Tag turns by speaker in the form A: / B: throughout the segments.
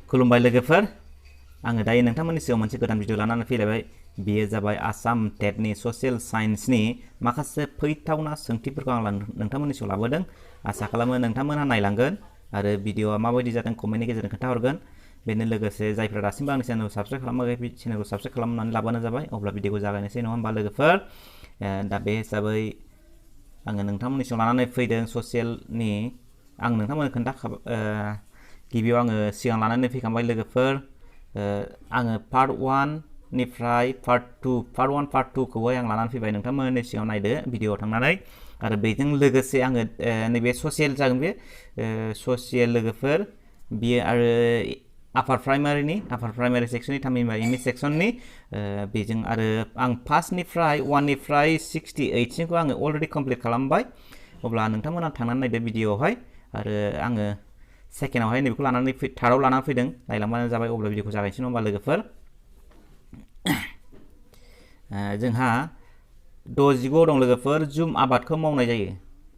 A: खुलुमबाय लोगोफोर आङो दायो नोंथांमोननि सिगाङाव मोनसे गोदान भिडिअ लानानै फैलायबाय बेयो जाबाय आसाम टेटनि ससियेल साइन्सनि माखासे फैथावना सोंथिफोरखौ आं नोंथांमोननि सिगाङाव लाबोदों आसा खालामो नोंथांमोनहा नायलांगोन आरो भिडिअआ माबायदि जादों कमेन्टनि गेजेरजों खोन्थाहरगोन बेनो लोगोसे जायफ्रा दासिमबो आंनि चेनेलखौ साबस्क्राइब खालामाखै बे चेनेलखौ साबस्क्राइब खालामनानै लाबानो जाबाय अब्ला भिडिअखौ जागायनोसै नङा होमबा लोगोफोर दा बे हिसाबै आङो नोंथांमोननि सिगाङाव लानानै फैदों ससियेलनि आं नोंथांमोननो गिबियाव आङो सिगां लानानै फैखांबाय लोगोफोर आङो पार्ट 1 निफ्राय पार्ट 1 पार्ट 2 खौहाय आं लानानै फैबाय नोंथांमोननि सिगाङाव नायदो भिडिअआव थांनानै आरो बेजों लोगोसे आङो नैबे ससियेल जागोन बे ससियेल लोगोफोर बियो आरो आपार प्राइमारि सेक्सननि थामहिनबा एमइ सेक्सननि बेजों आरो आं फार्स्टनिफ्राय 1 निफ्राय 68 सिमखौ आङो अलरेडि कमप्लिट खालामबाय अब्ला नोंथांमोना थांनानै नायदो भिडिअआवहाय आरो आङो सेकेन्डआवहाय नैबेखौ लानानै थार्डआव लानानै फैदों नायलांबानो जाबाय अब्ला भिडिअखौ जागायनोसै नङा होमबा लोगोफोर जोंहा 65 दं लोगोफोर जुम आबादखौ मावनाय जायो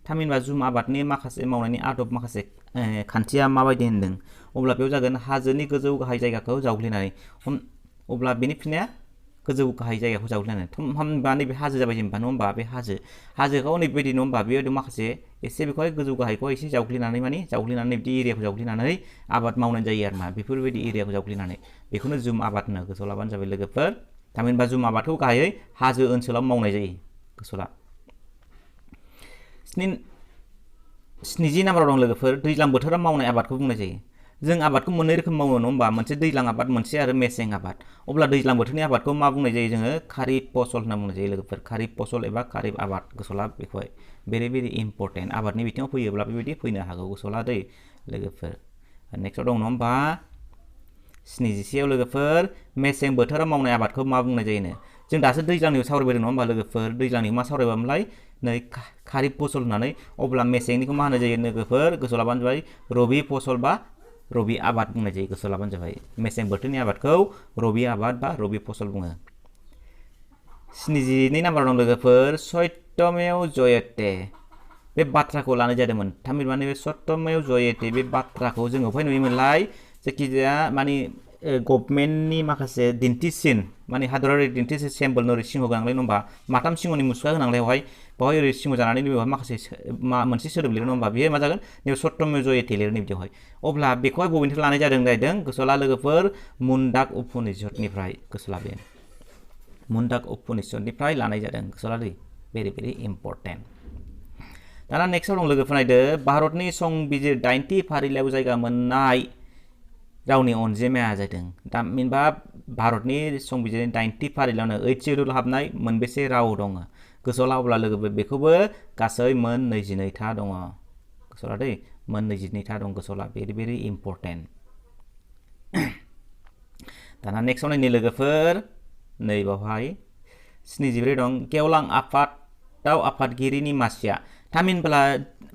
A: थामहिनबा जुम आबादनि माखासे मावनायनि आदब माखासे खान्थिया माबायदि होनदों अब्ला बेयाव जागोन हाजोनि गोजौ गाहाय जायगाखौ जावग्लिनानै अब्ला बेनि फिननाया गोजौ गाहाय जायगाखौ जावग्लिनानै होमबा नैबे हाजो जाबाय जेनेबा नङा होमबा बे हाजोखौ नैबायदि नङा होमबा बेबायदि माखासे एसे बेखौहाय गोजौ गाहायखौ एसे जावग्लिनानै बिदि एरियाखौ जावग्लिनानै आबाद मावनाय जायो आरोना बेफोरबायदि एरियाखौ जावग्लिनानै बेखौनो जुम आबाद होनो गोसोआव लाबानो जाबाय लोगोफोर थामहिनबा जुम आबादखौ गाहायै हाजो ओनसोलाव मावनाय जायो गोसोआव ला 70 नाम्बाराव दं लोगोफोर दैज्लां बोथोराव मावनाय आबादखौ बुंनाय जायो जों आबादखौ मोननै रोखोम मावो नङा होमबा मोनसे दैज्लां आबाद मोनसे आरो मेसें आबाद अब्ला दैज्लां बोथोरनि आबादखौ मा बुंनाय जायो जोङो खारिफ फसल होनना बुंनाय जायो लोगोफोर खारिफ फसल एबा खारिफ आबाद गोसोआव ला बेखौहाय भेरि इम्पर्टेन्ट आबादनि बिथिङाव फैयोब्ला बेबायदि फैनो हागौ गोसोआव ला दै लोगोफोर नेक्स्टआव दं नङा होमबा 71 लोगोफोर मेसें बोथोराव मावनाय आबादखौ मा बुंनाय जायोनो जों दासो दैज्लांनिखौ सावरायबाय नङा होमबा लोगोफोर दैज्लांनिखौ मा सावरायबामोनलाय नै खारिफ फसल होननानै अब्ला मेसेंनिखौ मा होनाय जायो लोगोफोर गोसोआव लाबानो जाबाय रबि फसल बा रबि आबाद बुंनाय जायो गोसोआव लाबानो जाबाय मेसें बोथोरनि आबादखौ रबि आबाद बा रबि फसल बुङो 72 नाम्बार दं लोगोफोर सत्यमेव जयते बे बाथ्राखौ लानाय जादोंमोन थामहिनबा नैबे सत्यमेव जयते बे बाथ्राखौ जोङो अबेहाय नुयोमोनलाय जायखिजाया माने गभर्नमेन्टनि माखासे दिन्थिसिन माने हादरारि दिन्थिसिन सेम्बल ओरै सिंह गोनांलाय नङा होमबा माथाम सिंहनि मुसुखा होनांलाय बेवहाय ओरै सिंह जानानै बेवहाय माखासे मोनसे सोदोब लिरो नङा होमबा बेयो मा जागोन नैबे सत्यमेव जयते लिरनाय बिदियावहाय अब्ला बेखौहाय बबेनिफ्राय लानाय जादों जाहैदों गोसोआव ला लोगोफोर मुन्डाक उपनिषदनिफ्राय गोसोआव ला बे मुन्डाक उपनिषदनिफ्राय लानाय जादों गोसोआव ला दै भेरि इम्पर्टेन्ट दाना नेक्स्टआव दं लोगोफोर नायदो भारतनि संबिजिर 90 फारिलाइयाव जायगा मोननाय रावनि अनजिमाया जादों थामहिनबा भारतनि संबिजिरनि 90 फारिलाइयावनो 8 शेड्युल हाबनाय मोनबेसे राव दङ गोसोआव ला अब्ला लोगोफोर बेखौबो गासै मोन 22 था दङ गोसोआव ला दै मोन 22 था दं गोसोआव ला भेरि इम्पर्टेन्ट दाना नेक्स्टआव नायनो लोगोफोर नै बावहाय 74 दं गेवलां आफादाव आफादगिरिनि मासिया थामहिनबा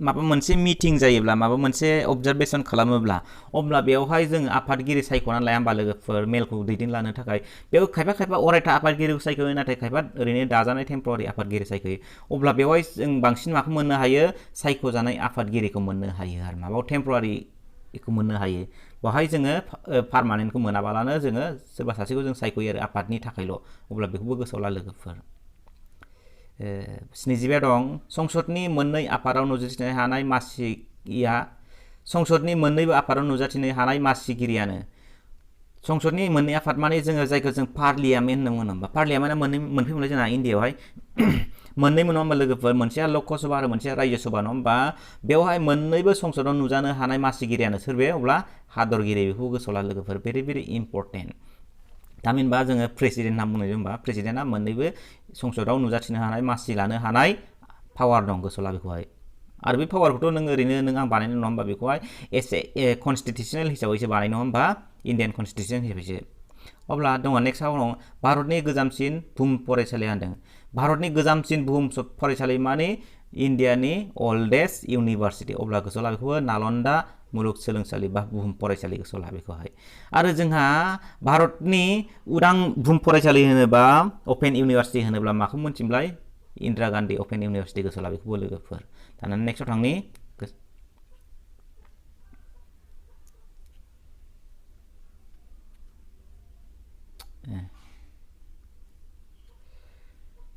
A: माबा मोनसे मिटिं जायोब्ला माबा मोनसे अबजारभेसन खालामोब्ला अब्ला बेवहाय जों आफादगिरि सायख'नानै लाया होमबा लोगोफोर मेलखौ दैदेनलांनो थाखाय बेयाव खायफा अरायथा आफादगिरिखौ सायख'यो नाथाय खायफा ओरैनो दाजानाय टेम्परारि आफादगिरि सायख'यो अब्ला बेवहाय जों बांसिन माखौ मोननो हायो सायख'जानाय आफादगिरिखौ मोननो हायो आरो माबायाव टेम्परारिखौ मोननो हायो बेवहाय जोङो पार्मानेन्टखौ मोनाबालानो जोङो सोरबा सासेखौ जों सायख'यो आरो आफादनि थाखायल' अब्ला बेखौबो गोसोआव ला लोगोफोर 75 दं संसदनि मोननै आफादाव नुजाथिनो हानाय मासिया संसदनि मोननैबो आफादाव नुजाथिनो हानाय मासिगिरियानो संसदनि मोननै आफाद माने जोङो जायखौ जों पार्लियामेन्ट होनना बुङो होमबा पार्लियामेन्टआ मोनफैमोनलाय जोंना इन्डियायावहाय मोननै मोन होमबा लोगोफोर मोनसेया लकसभा आरो मोनसेया रायजो सभा नङा होमबा बेवहाय मोननैबो संसदाव नुजानो हानाय मासिगिरियानो सोर बे अब्ला हादरगिरि बेखौ गोसोआव ला लोगोफोर भेरि इम्पर्टेन्ट थामहिनबा जोङो प्रेसिडेन्ट होनना बुंनाय होमबा प्रेसिडेन्टआ मोननैबो संसदाव नुजाथिनो हानाय मासि लानो हानाय पावार दं गोसोआव ला बेखौहाय आरो बे पावारखौथ' नों ओरैनो आं बानायनाय नङा होमबा बेखौहाय एसे कनस्टिटिउसनेल हिसाबैसो बानाय नङा होमबा इण्डियान कनस्टिटिउसन हिसाबैसो अब्ला दङ नेक्स्टआव दं भारतनि गोजामसिन बुहुम फरायसालिया होनदों भारतनि गोजामसिन बुहुम फरायसालि माने इन्डियानि अल्डेस्ट इउनिभारसिटि अब्ला गोसोआव ला बेखौबो नालन्दा मुलुगसोलोंसालि बा बुहुम फरायसालि गोसोआव ला बेखौहाय आरो जोंहा भारतनि उदां बुहुम फरायसालि होनोबा अपेन इउनिभारसिटि होनोब्ला माखौ मोनथिमलाय इन्दिरा गान्धी अपेन इउनिभारसिटि गोसोआव ला बेखौबो लोगोफोर दाना नेक्स्टआव थांनि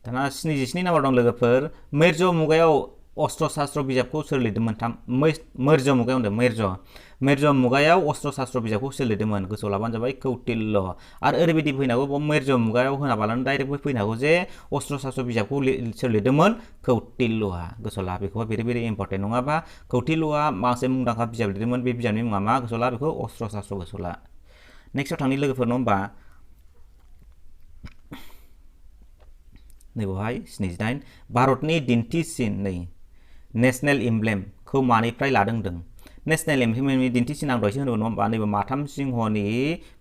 A: दाना 77 नाम्बार दं लोगोफोर मौर्य मुगायाव अस्त्र शास्त्र बिजाबखौ सोर लिरदोंमोन मौर्य मुगायाव होनदों मौर्य मुगायाव अस्त्र शास्त्र बिजाबखौ सोर लिरदोंमोन गोसोआव लाबानो जाबाय कौटिल्य आरो ओरैबायदि फैनो हागौ मौर्य मुगायाव होनाबालानो डाइरेक्ट फैनो हागौ जे अस्त्र शास्त्र बिजाबखौ सोर लिरदोंमोन कौटिल्यआ गोसोआव ला बेखौ भेरि इम्पर्टेन्ट नङाबा कौटिल्यआ माखासे मुंदांखा बिजाब लिरदोंमोन बे बिजाबनि मुङा मा गोसोआव ला बेखौ अस्त्र शास्त्र गोसोआव ला नेक्स्टआव थांनि लोगोफोर नङा होमबा नैबावहाय 78 भारतनि दिन्थिसिन नै नेशनेल एम्ब्लेमखौ मानिफ्राय लादों होनदों नेशनेल एम्ब्लेमनि दिन्थिसिन आं दहायसो होनदोंमोन नङा होमबा नैबे माथाम सिंहनि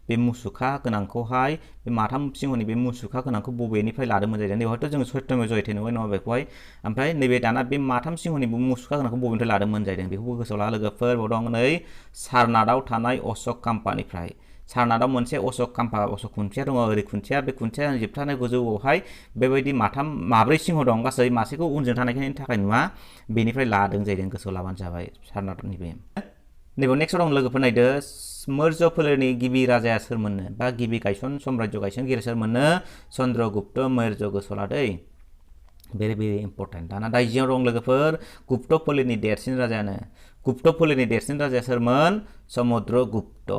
A: बे मुसुखा गोनांखौहाय बे माथाम सिंहनि बे मुसुखा गोनांखौ बबेनिफ्राय लादोंमोन जाहैदों नैबेहायथ' जोङो सत्यमेव जयते नुबाय नङा बेखौहाय ओमफ्राय नैबे दाना बे माथाम सिंहनि मुसुखा गोनांखौ बबेनिफ्राय लादोंमोन जाहैदों बेखौबो गोसोआव ला लोगोफोर बाव दं नै सारनाथआव थानाय अशक काम्पानिफ्राय सारनाथआव मोनसे अशक खुन्थिया दङ ओरै खुन्थिया बे खुन्थियानि जोबथारनाय गोजौआवहाय बेबायदि माब्रै सिंह दं गासै मासेखौ उनजों थानायनि थाखाय नुवा बेनिफ्राय लादों जाहैदों गोसोआव लाबानो जाबाय सारनाथनि बे नैबाव नेक्स्टआव दं लोगोफोर नायदो मौर्य फोलेरनि गिबि राजाया सोरमोननो बा गिबि साम्राज्य गायसनगिरि सोरमोननो चन्द्रगुप्त मौर्य गोसोआव ला दै भेरि इम्पर्टेन्ट दाना दाइजियाव दं लोगोफोर गुप्त फोलेरनि देरसिन राजायानो गुप्त फोलेरनि देरसिन राजाया सोरमोन समुद्रगुप्त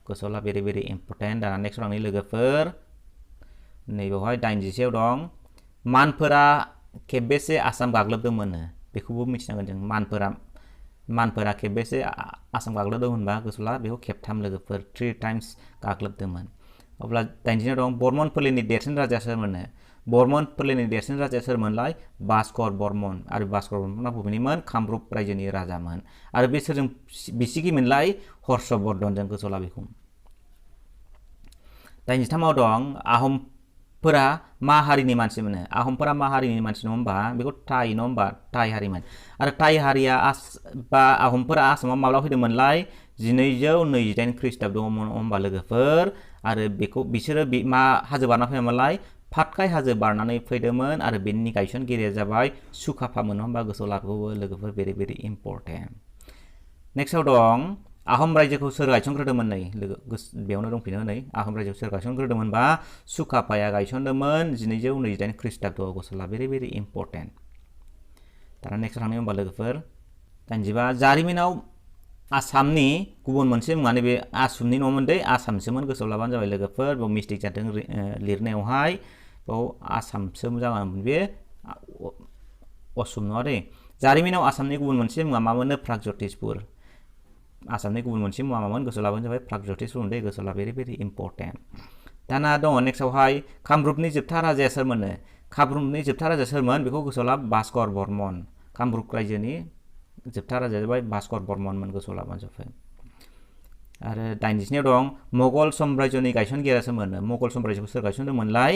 A: गोसोआव ला भेरि इम्पर्टेन्ट दाना नेक्स्टआव थांनि लोगोफोर नैबावहाय 86आव दं मानफोरा खेबबेसे आसाम गाग्लोबदोंमोननो बेखौबो मिथिनांगोन जों मानफोरा खेबबेसे आसाम गाग्लोबदों होनबा गोसोआव ला बेखौ खेबथाम लोगोफोर 3 टाइम्स गाग्लोबदोंमोन अब्ला 90आव दं बर्मन फोलेरनि देरसिन राजाया सोरमोननो बर्मन फोलेरनि देरसिन राजाया सोरमोनलाय भास्कर बर्मन आरो भास्कर बर्मना बबेनिमोन कामरुप रायजोनि राजामोन आरो बे सोरजों बिसिगिमोनलाय हर्षवर्धनजों गोसोआव ला बेखौ 93आव दं आहमफोरा मा हारिनि मानसिमोन आहमफोरा मा हारिनि मानसि नङा होमबा बेखौ टाइ नङा होमबा टाइ हारिमोन आरो टाइ हारिया बा आहमफोरा आसामाव माब्ला फैदोंमोनलाय 1228 ख्रीष्टाब्दआव नङा होमबा लोगोफोर आरो बेखौ बिसोरो मा हाजो बारना फैयामोनलाय पाटकाई हाजो बारनानै फैदोंमोन आरो बेनि गायसनगिरिया जाबाय सुकाफामोन नङा होमबा गोसोआव लाखौबो लोगोफोर भेरि इम्पर्टेन्ट नेक्स्टआव दं आहम रायजोखौ सोर गायसनग्रोदोंमोन नै बेयावनो दंफिनो नै आहम रायजोखौ सोर गायसनग्रोदोंमोन बा सुकाफाया गायसनदोंमोन 1228 ख्रीष्टाब्दआव गोसोआव ला भेरि इम्पर्टेन्ट दाना नेक्स्टआव थांनि होमबा लोगोफोर 95 जारिमिनाव आसामनि गुबुन मोनसे मुङानो बे आसामनि नङामोन दै आसामसोमोन गोसोआव लाबानो जाबाय लोगोफोर बेयाव मिस्टेक जादों लिरनायावहाय बाव आसामसो जागोन बे असम नङा दै जारिमिनाव आसामनि गुबुन मोनसे मुङा मामोननो प्रागज्यतिसपुर आसामनि गुबुन मोनसे मुङा मामोन गोसोआव लाबानो जाबाय प्रागज्यतिसपुर दै गोसोआव ला भेरि इम्पर्टेन्ट दाना दङ नेक्स्टआवहाय कामरुपनि जोबथा राजाया सोरमोननो कामरुपनि जोबथा राजाया सोरमोन बेखौ गोसोआव ला भास्कर बर्मन कामरुप रायजोनि जोबथा राजाया जाबाय भास्कर बर्मनमोन गोसोआव लाबानो जाबाय आरो 97आव दं मुगल साम्रायजोनि गायसनगिरिया सोरमोननो मुगल साम्रायजोखौ सोर गायसनदोंमोनलाय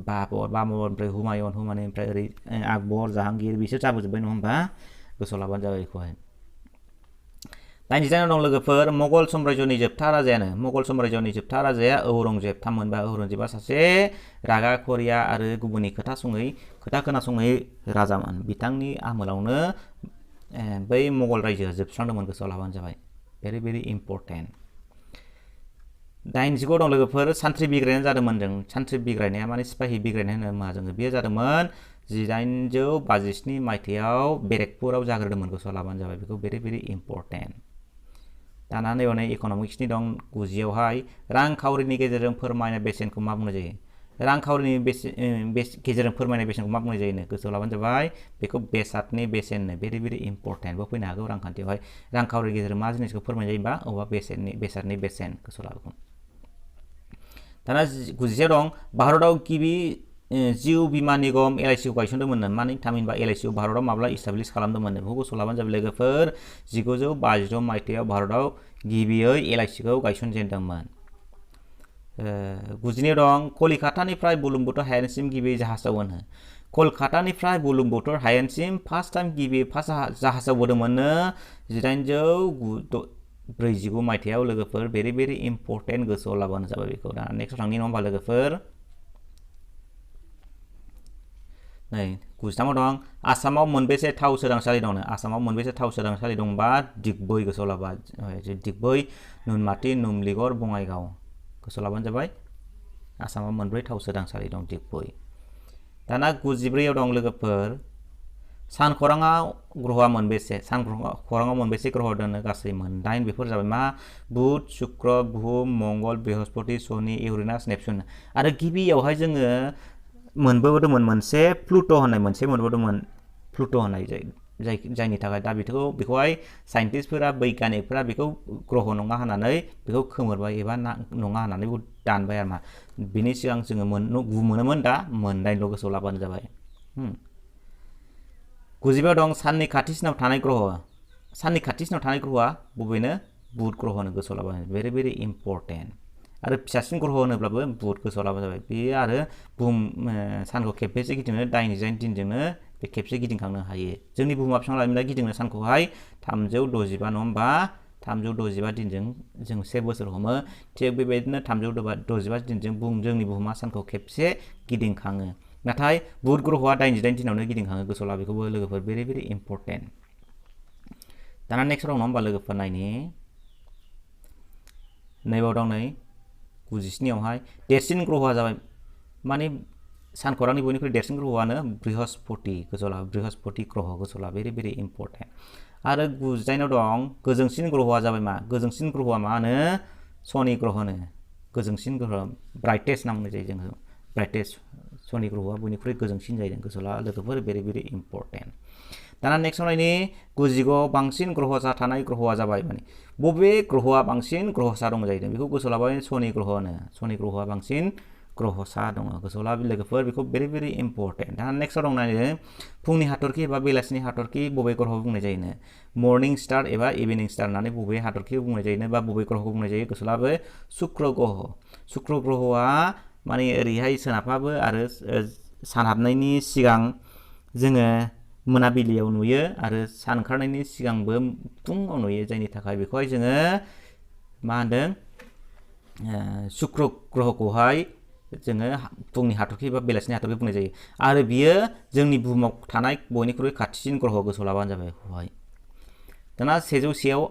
A: बाबरनिफ्राय हुमायूननिफ्राय ओरै आकबर जाहांगीर बिसोर जाबोजोब्बाय नङा होमबा गोसोआव लाबानो जाबाय बेखौहाय 97आव दं लोगोफोर मुगल साम्रायजोनि जोबथा राजाया औरंजेब थामहिनबा औरंजेबा सासे रागा खरिया आरो गुबुननि खोथा खोनासङै राजामोन बिथांनि आमोलावनो बै मुगल रायजोआ जोबस्रांदोंमोन गोसोआव लाबानो जाबाय भेरि इम्पर्टेन्ट 90आव दं लोगोफोर सान्थ्रि बिग्रायनाय जादोंमोन जों सान्थ्रि बिग्रायनाया माने सिपाहि बिग्रायनाय होनो मा जोङो बेयो जादोंमोन 1857 मायथाइयाव बेरेकपुराव जाग्रोदोंमोन गोसोआव लाबानो जाबाय बेखौ भेरि इम्पर्टेन्ट दाना नैबाव इक'नमिक्सनि दं 90आवहाय रांखावरिनि गेजेरजों फोरमायनाय बेसेनखौ मा बुंनाय जायो रांखावरिनि गेजेरजों फोरमायनाय बेसेनखौ मा बुंनाय जायो गोसोआव लाबानो जाबाय बेखौ बेसादनि बेसेननो भेरि इम्पर्टेन्टबो फैनो हागौ रांखान्थियावहाय रांखावरिनि गेजेरजों मा जिनिसखौ फोरमायनाय जायोबा अबा बेसादनि बेसेन गोसोआव लाबोगोन दाना 90आव दं भारतआव गिबि जिउ बीमा निगम LIC खौ गायसनदोंमोन माने थामहिनबा LIC खौ भारतआव माब्ला इस्टाब्लिश खालामदोंमोन बेखौ गोसोआव लाबानो जाबाय लोगोफोर 1952 मायथाइयाव भारतआव गिबियै LIC खौ गायसनजेनदोंमोन 90आव दं कलिकातानिफ्राय बुर्लुंबुथुर हायेनसिम गिबि जाहाजाव होनो कलकातानिफ्राय बुर्लुंबुथुर हायेनसिम फार्स्ट जाहाजाव बोदोंमोननो 1849 मायथाइयाव लोगोफोर भेरि इम्पर्टेन्ट गोसोआव लाबानो जाबाय बेखौ दा नेक्स्टआव थांनि नङा होमबा लोगोफोर नै 93आव दं आसामाव मोनबेसे थाव सोदांसालि दंनो आसामाव मोनबेसे थाव सोदांसालि दंबा दिगबै गोसोआव लाबा दिगबै नुनमाटि नुमलिगर बङाइगाव गोसोआव लाबानो जाबाय आसामाव मोनब्रै थाव सोदांसालि दं दिगबय दाना 94 आव दं लोगोफोर सानखराङाव ग्रहआ मोनबेसे सानखराङाव मोनबेसे ग्रह दङ गासै मोनदाइन बेफोर जाबाय मा बुध शुक्र बुहुम मंगल बृहस्पति शनि इउरेनास नेपचुन आरो गिबियावहाय जोङो मोनबोदोंमोन मोनसे प्लुट' होननाय मोनसे मोनबोदोंमोन प्लुट' होननाय जायनि थाखाय दा बेखौहाय साइन्टिस्टफोरा बैज्ञानिकफोरा बेखौ ग्रह नङा होननानै बेखौ खोमोरबाय एबा नङा होननानै दानबाय आरो मा बिनि सिगां जोङो मोनोमोन दा मोनदाइनल' गोसोआव लाबानो जाबाय 95 दं साननि खाथिसिनाव थानाय ग्रह साननि खाथिसिनाव थानाय ग्रहआ बबेनो बुध ग्रह होनो गोसोआव लाबानो भेरि भेरि इम्पर्टेन्ट आरो फिसासिन ग्रह होनोब्लाबो बुध गोसोआव लाबानो जाबाय बेयो आरो बुहुम सानखौ खेबसे गिदिंनो 89 दिनजोंनो बे खेबसे गिदिंखांनो हायो जोंनि बुहुमा बेसेबां लायोमोन गिदिंनो सानखौहाय 365 नङा होमबा 365 दिनजों जों 1 बोसोर हमो थिग बेबायदिनो 365 दिनजों जोंनि बुहुमा सानखौ खेबसे गिदिंखाङो नाथाय बुध ग्रहआ 89 दिनावनो गिदिंखाङो गोसोआव ला बेखौबो लोगोफोर भेरि भेरि इम्पर्टेन्ट दाना नेक्स्ट दं नङा होमबा लोगोफोर नायनि नैबाव दं नै 97 आवहाय देरसिन ग्रहआ जाबाय माने सानखरांनि बयनिख्रुइ देरसिन ग्रहआनो बृहस्पति गोसोआव ला बृहस्पति ग्रह गोसोआव ला भेरि भेरि इम्पर्टेन्ट आरो 98 दं गोजोंसिन ग्रहआ जाबाय मा गोजोंसिन ग्रहआ मा होनो शनि ग्रह होनो गोजोंसिन ग्रह ब्राइटेस्ट होनना बुंनाय जायो जोङो ब्राइटेस्ट शनि ग्रहआ बयनिख्रुइ गोजोंसिन जायो गोसोआव ला लोगोफोर भेरि भेरि इम्पर्टेन्ट दाना नेक्स्टआव नायनि 95 बांसिन ग्रहसा थानाय ग्रहआ जाबाय माने बबे ग्रहआ बांसिन ग्रहसा दं जाहैदों बेखौ गोसोआव लाबाय शनि ग्रह होनो शनि ग्रहआ बांसिन ग्रहसा दङ गोसोआव ला लोगोफोर बेखौ भेरि भेरि इम्पर्टेन्ट दाना नेक्स्टआव दं नायनो फुंनि हाथरखि एबा बेलासिनि हाथरखि बबे ग्रहखौ बुंनाय जायोनो मर्निं स्टार एबा इभिनिं स्टार होननानै बबे हाथरखिखौ बुंनाय जायोनो बा बबे ग्रहखौ बुंनाय जायो गोसोआव लाबो शुक्र ग्रहआ माने ओरैहाय सोनाबहाबो आरो सान हाबनायनि सिगां जोङो मोनाबिलियाव नुयो आरो सान ओंखारनायनि सिगांबो फुङाव नुयो जायनि थाखाय बेखौहाय जोङो मा होनदों शुक्र ग्रहखौहाय जोङो फुंनि हाथरखि एबा बेलासिनि हाथरखि बुंनाय जायो आरो बियो जोंनि बुहुमाव थानाय बयनिख्रुइ खाथिसिन ग्रह गोसोआव लाबानो जाबाय बेखौहाय दाना 101 आव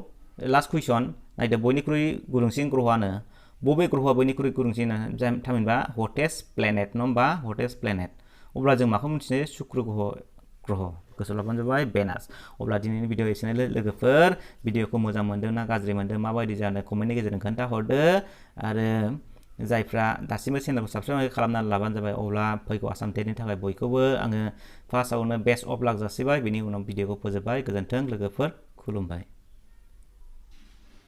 A: लास्ट कुइसन नायदो बयनिख्रुइ गुदुंसिन ग्रहआनो बबे ग्रहआ बयनिख्रुइ गुदुंसिन थामहिनबा हटेस्ट प्लेनेट नङा होमबा हटेस्ट प्लेनेट अब्ला जों माखौ मिथियो शुक्र ग्रह गोसोआव लाबानो जाबाय भेनास अब्ला दिनैनि भिडिअ एसेनोसै लोगोफोर भिडिअखौ मोजां मोनदों ना गाज्रि मोनदों माबायदि जानो कमेन्टनि गेजेरजों खोन्थाहरदो आरो जायफ्रा दासिमबो चेनेलखौ साबस्क्राइब खालामनानै लाबानो जाबाय अब्ला फैगौ आसाम टेटनि थाखाय बयखौबो आङो फार्स्टआवनो बेस्ट अफ लाक जासिबाय बेनि उनाव भिडिअखौ फोजोबबाय गोजोन्थों लोगोफोर खुलुमबाय